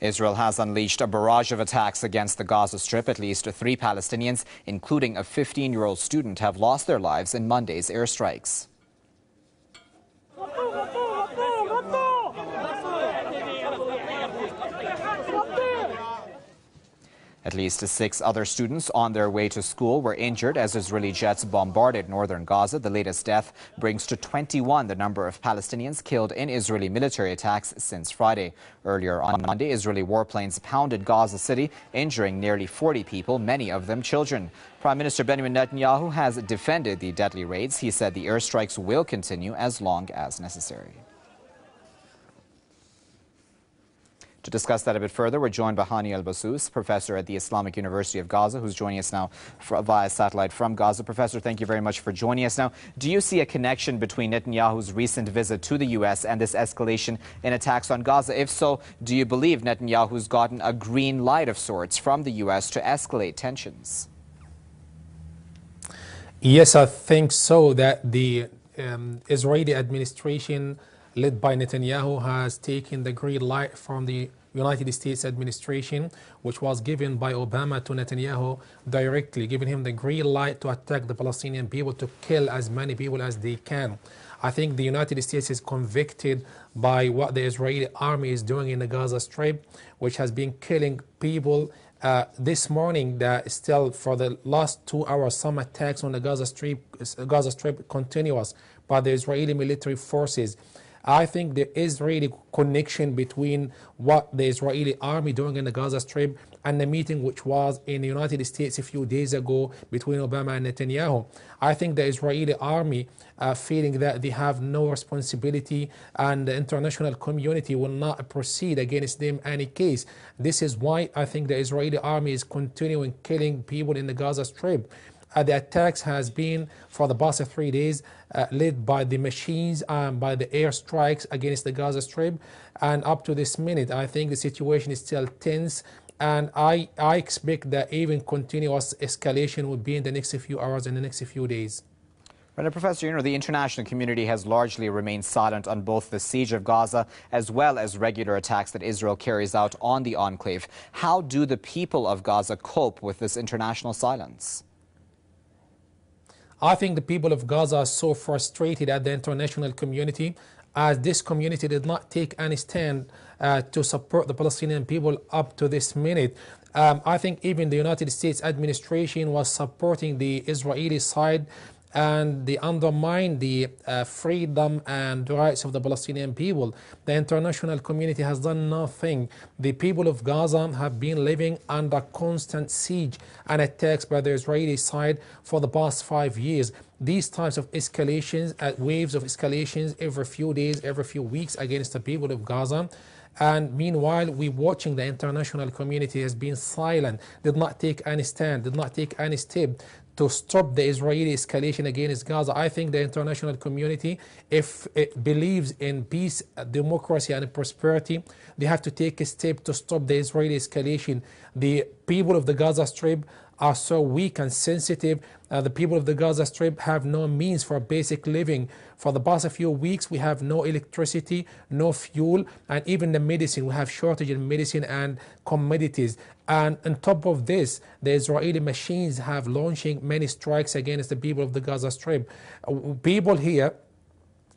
Israel has unleashed a barrage of attacks against the Gaza Strip. At least 3 Palestinians, including a 15-year-old student, have lost their lives in Monday's airstrikes. At least 6 other students on their way to school were injured as Israeli jets bombarded northern Gaza. The latest death brings to 21 the number of Palestinians killed in Israeli military attacks since Friday. Earlier on Monday, Israeli warplanes pounded Gaza City, injuring nearly 40 people, many of them children. Prime Minister Benjamin Netanyahu has defended the deadly raids. He said the airstrikes will continue as long as necessary. To discuss that a bit further, we're joined by Hani Al-Bassous, professor at the Islamic University of Gaza, who's joining us now via satellite from Gaza. Professor, thank you very much for joining us. Now, do you see a connection between Netanyahu's recent visit to the U.S. and this escalation in attacks on Gaza? If so, do you believe Netanyahu's gotten a green light of sorts from the U.S. to escalate tensions? Yes, I think so, that the Israeli administration led by Netanyahu has taken the green light from the United States administration, which was given by Obama to Netanyahu directly, giving him the green light to attack the Palestinian people, to kill as many people as they can. I think the United States is convicted by what the Israeli army is doing in the Gaza Strip, which has been killing people. This morning, that still for the last 2 hours, some attacks on the Gaza Strip continuous by the Israeli military forces. I think there is really connection between what the Israeli army doing in the Gaza Strip and the meeting which was in the United States a few days ago between Obama and Netanyahu. I think the Israeli army feeling that they have no responsibility and the international community will not proceed against them in any case. This is why I think the Israeli army is continuing killing people in the Gaza Strip. The attacks has been for the past 3 days led by the machines and by the airstrikes against the Gaza Strip, and up to this minute I think the situation is still tense, and I expect that even continuous escalation will be in the next few hours, in the next few days. Right, Professor, the international community has largely remained silent on both the siege of Gaza as well as regular attacks that Israel carries out on the enclave. How do the people of Gaza cope with this international silence? I think the people of Gaza are so frustrated at the international community, as this community did not take any stand to support the Palestinian people up to this minute. I think even the United States administration was supporting the Israeli side, and they undermine the freedom and rights of the Palestinian people. The international community has done nothing. The people of Gaza have been living under constant siege and attacks by the Israeli side for the past 5 years. These types of escalations, waves of escalations every few days, every few weeks against the people of Gaza. And meanwhile, we're watching the international community has been silent, did not take any stand, did not take any step to stop the Israeli escalation against Gaza. I think the international community, if it believes in peace, democracy and prosperity, they have to take a step to stop the Israeli escalation. The people of the Gaza Strip are so weak and sensitive. The people of the Gaza Strip have no means for basic living. For the past few weeks, we have no electricity, no fuel, and even the medicine. We have shortage in medicine and commodities. And on top of this, the Israeli machines have launching many strikes against the people of the Gaza Strip. People here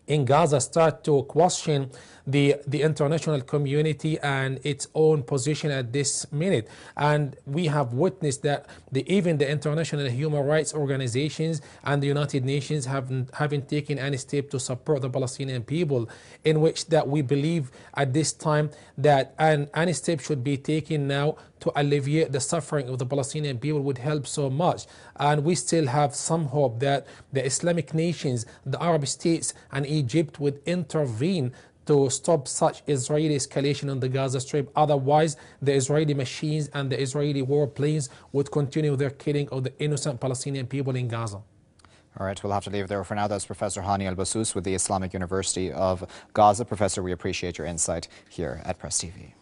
in Gaza start to question the international community and its own position at this minute. And we have witnessed that even the international human rights organizations and the United Nations haven't taken any step to support the Palestinian people, in which that we believe at this time that any step should be taken now to alleviate the suffering of the Palestinian people would help so much. And we still have some hope that the Islamic nations, the Arab states and Egypt would intervene to stop such Israeli escalation on the Gaza Strip. Otherwise, the Israeli machines and the Israeli warplanes would continue their killing of the innocent Palestinian people in Gaza. All right, we'll have to leave it there for now. That's Professor Hani Al-Bassous with the Islamic University of Gaza. Professor, we appreciate your insight here at Press TV.